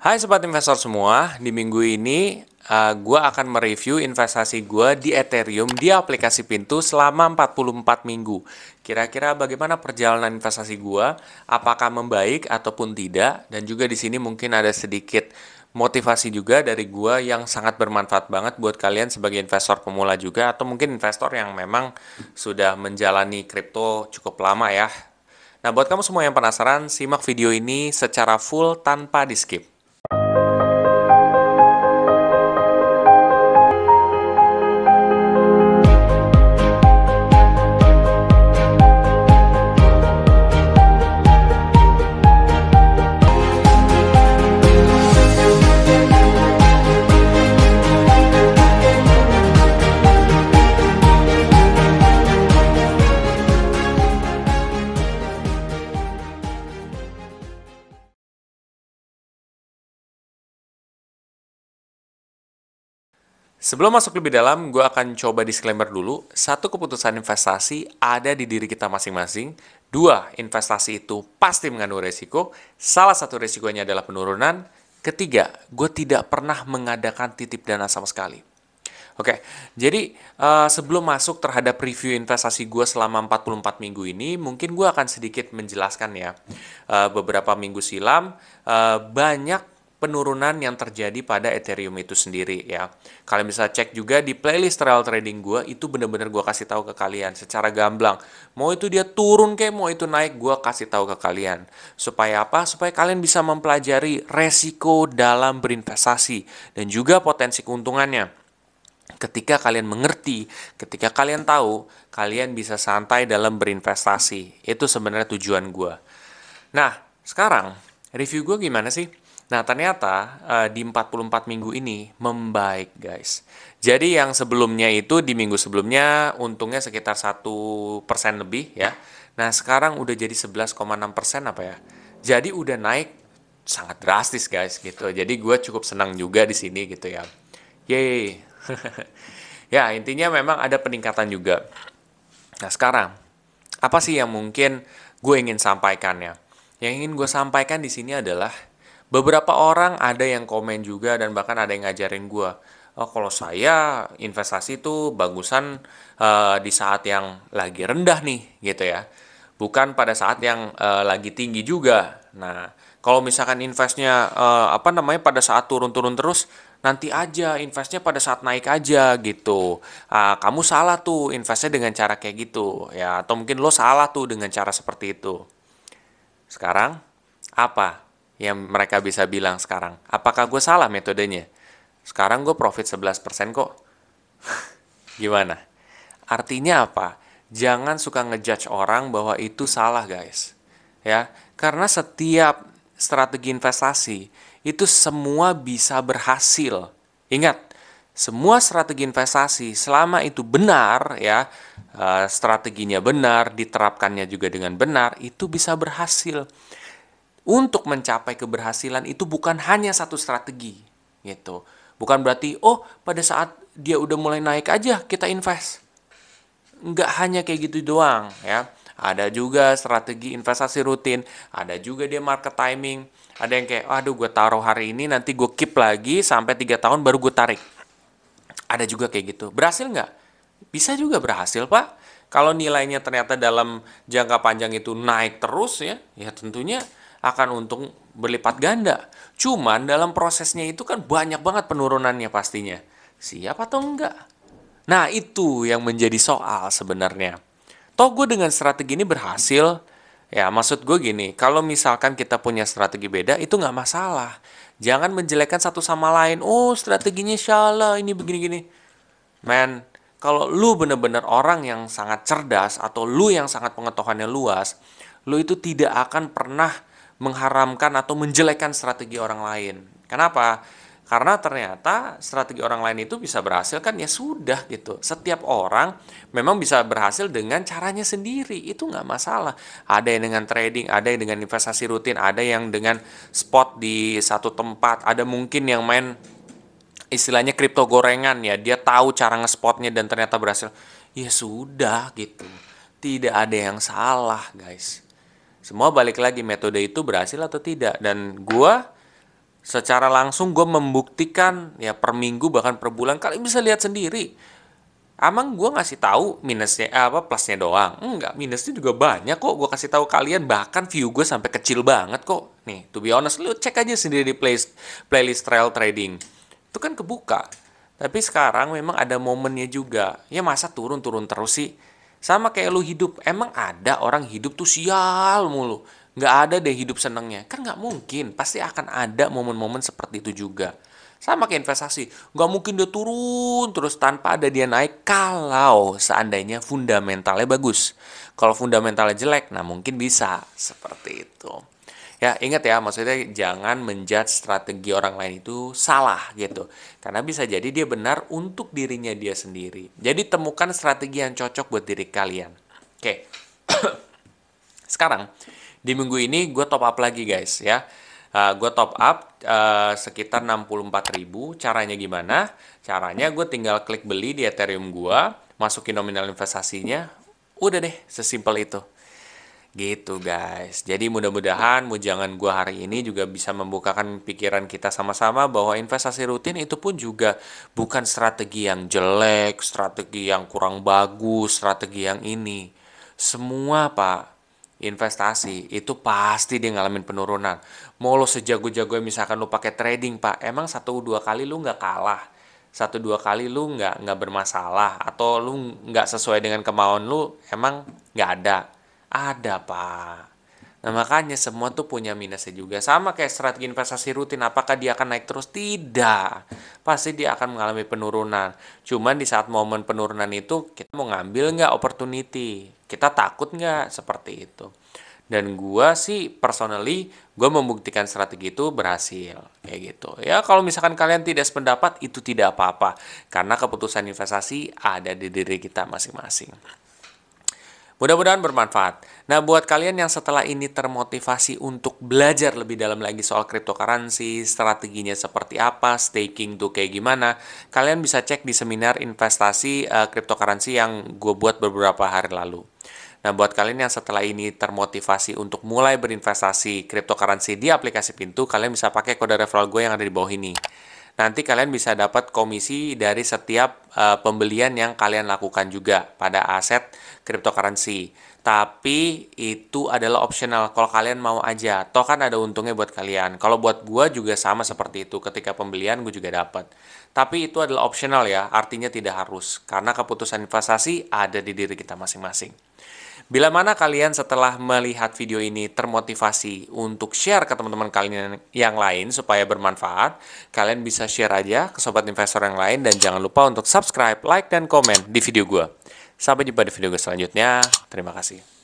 Hai sobat investor semua, di minggu ini gue akan mereview investasi gue di Ethereum di aplikasi Pintu selama 44 minggu. Kira-kira bagaimana perjalanan investasi gue, apakah membaik ataupun tidak, dan juga di sini mungkin ada sedikit motivasi juga dari gue yang sangat bermanfaat banget buat kalian sebagai investor pemula juga, atau mungkin investor yang memang sudah menjalani kripto cukup lama ya. Nah, buat kamu semua yang penasaran, simak video ini secara full tanpa di-skip. Sebelum masuk lebih dalam, gue akan coba disclaimer dulu. Satu, keputusan investasi ada di diri kita masing-masing. Dua, investasi itu pasti mengandung resiko. Salah satu resikonya adalah penurunan. Ketiga, gue tidak pernah mengadakan titip dana sama sekali. Oke, jadi sebelum masuk terhadap review investasi gue selama 44 minggu ini, mungkin gue akan sedikit menjelaskan ya. Beberapa minggu silam, banyak penurunan yang terjadi pada Ethereum itu sendiri ya. Kalian bisa cek juga di playlist trial trading gue, itu bener-bener gue kasih tahu ke kalian secara gamblang. Mau itu dia turun kayak mau itu naik, gue kasih tahu ke kalian. Supaya apa? Supaya kalian bisa mempelajari resiko dalam berinvestasi dan juga potensi keuntungannya. Ketika kalian mengerti, ketika kalian tahu, kalian bisa santai dalam berinvestasi. Itu sebenarnya tujuan gue. Nah, sekarang review gue gimana sih? Nah, ternyata di 44 minggu ini membaik, guys. Jadi yang sebelumnya itu di minggu sebelumnya untungnya sekitar 1% lebih ya. Nah, sekarang udah jadi 11,6% apa ya? Jadi udah naik sangat drastis, guys, gitu. Jadi gue cukup senang juga di sini gitu ya. Yeay. Ya, intinya memang ada peningkatan juga. Nah, sekarang apa sih yang mungkin gue ingin sampaikan ya? Yang ingin gue sampaikan di sini adalah beberapa orang ada yang komen juga dan bahkan ada yang ngajarin gue. Oh, kalau saya investasi itu bagusan di saat yang lagi rendah nih, gitu ya. Bukan pada saat yang lagi tinggi juga. Nah, kalau misalkan investnya pada saat turun-turun terus, nanti aja investnya pada saat naik aja gitu. Kamu salah tuh investnya dengan cara kayak gitu ya, atau mungkin lo salah tuh dengan cara seperti itu. Sekarang apa yang mereka bisa bilang sekarang? Apakah gue salah metodenya? Sekarang gue profit 11% kok. Gimana? Artinya apa? Jangan suka ngejudge orang bahwa itu salah, guys. Ya, karena setiap strategi investasi itu semua bisa berhasil. Ingat, semua strategi investasi selama itu benar ya, strateginya benar, diterapkannya juga dengan benar, itu bisa berhasil. Untuk mencapai keberhasilan itu bukan hanya satu strategi, gitu. Bukan berarti, oh pada saat dia udah mulai naik aja kita invest. Nggak hanya kayak gitu doang ya. Ada juga strategi investasi rutin, ada juga dia market timing. Ada yang kayak, aduh gue taruh hari ini nanti gue keep lagi sampai 3 tahun baru gue tarik. Ada juga kayak gitu. Berhasil nggak? Bisa juga berhasil, Pak. Kalau nilainya ternyata dalam jangka panjang itu naik terus ya, ya tentunya akan untung berlipat ganda. Cuman dalam prosesnya itu kan banyak banget penurunannya pastinya. Siap atau enggak? Nah, itu yang menjadi soal sebenarnya. Toh gue dengan strategi ini berhasil. Ya, maksud gue gini, kalau misalkan kita punya strategi beda, itu nggak masalah. Jangan menjelekkan satu sama lain. Oh, strateginya salah, ini begini-gini. Man, kalau lu bener-bener orang yang sangat cerdas atau lu yang sangat pengetahuannya luas, lu itu tidak akan pernah mengharamkan atau menjelekkan strategi orang lain. Kenapa? Karena ternyata strategi orang lain itu bisa berhasil kan ya sudah gitu. Setiap orang memang bisa berhasil dengan caranya sendiri. Itu nggak masalah. Ada yang dengan trading, ada yang dengan investasi rutin, ada yang dengan spot di satu tempat, ada mungkin yang main istilahnya kripto gorengan ya, dia tahu cara ngespotnya dan ternyata berhasil. Ya sudah gitu, tidak ada yang salah guys. Semua balik lagi metode itu berhasil atau tidak. Dan gua Secara langsung gue membuktikan ya per minggu bahkan per bulan kalian bisa lihat sendiri. Emang gue ngasih tahu minusnya plusnya doang? Enggak, minusnya juga banyak kok. Gue kasih tahu kalian bahkan view gue sampai kecil banget kok. Nih, to be honest, lu cek aja sendiri di playlist trail trading. Itu kan kebuka. Tapi sekarang memang ada momennya juga. Ya masa turun-turun terus sih? Sama kayak lu hidup. Emang ada orang hidup tuh sial mulu. Nggak ada deh hidup senengnya. Kan nggak mungkin. Pasti akan ada momen-momen seperti itu juga. Sama kayak investasi. Nggak mungkin dia turun terus tanpa ada dia naik kalau seandainya fundamentalnya bagus. Kalau fundamentalnya jelek, nah mungkin bisa. Seperti itu. Ya, ingat ya, maksudnya jangan menjudge strategi orang lain itu salah gitu. Karena bisa jadi dia benar untuk dirinya dia sendiri. Jadi temukan strategi yang cocok buat diri kalian. Oke. Sekarang, di minggu ini gue top up lagi guys ya. Gue top up sekitar 64.000. Caranya gimana? Caranya gue tinggal klik beli di Ethereum gue, masukin nominal investasinya, udah deh, sesimpel itu. Gitu guys. Jadi mudah-mudahan mujangan gua hari ini juga bisa membukakan pikiran kita sama-sama bahwa investasi rutin itu pun juga bukan strategi yang jelek, strategi yang kurang bagus, strategi yang ini. Semua Pak, investasi itu pasti dia ngalamin penurunan. Mau lo sejago-jago misalkan lo pakai trading Pak, emang 1-2 kali lu nggak kalah. 1-2 kali lu nggak bermasalah atau lu nggak sesuai dengan kemauan lu, emang nggak ada. Ada, Pak. Nah, makanya semua tuh punya minusnya juga. Sama kayak strategi investasi rutin. Apakah dia akan naik terus? Tidak. Pasti dia akan mengalami penurunan. Cuman di saat momen penurunan itu, kita mau ngambil nggak opportunity? Kita takut nggak? Seperti itu. Dan gua sih, personally, gua membuktikan strategi itu berhasil. Kayak gitu. Ya, kalau misalkan kalian tidak sependapat, itu tidak apa-apa. Karena keputusan investasi ada di diri kita masing-masing. Mudah-mudahan bermanfaat. Nah, buat kalian yang setelah ini termotivasi untuk belajar lebih dalam lagi soal cryptocurrency, strateginya seperti apa, staking tuh kayak gimana, kalian bisa cek di seminar investasi cryptocurrency yang gue buat beberapa hari lalu. Nah, buat kalian yang setelah ini termotivasi untuk mulai berinvestasi cryptocurrency di aplikasi Pintu, kalian bisa pakai kode referral gue yang ada di bawah ini. Nanti kalian bisa dapat komisi dari setiap pembelian yang kalian lakukan juga pada aset cryptocurrency. Tapi itu adalah optional kalau kalian mau aja. Toh kan ada untungnya buat kalian. Kalau buat gua juga sama seperti itu. Ketika pembelian gue juga dapat. Tapi itu adalah optional ya, artinya tidak harus. Karena keputusan investasi ada di diri kita masing-masing. Bila mana kalian setelah melihat video ini termotivasi untuk share ke teman-teman kalian yang lain supaya bermanfaat, kalian bisa share aja ke sobat investor yang lain dan jangan lupa untuk subscribe, like, dan komen di video gue. Sampai jumpa di video gue selanjutnya. Terima kasih.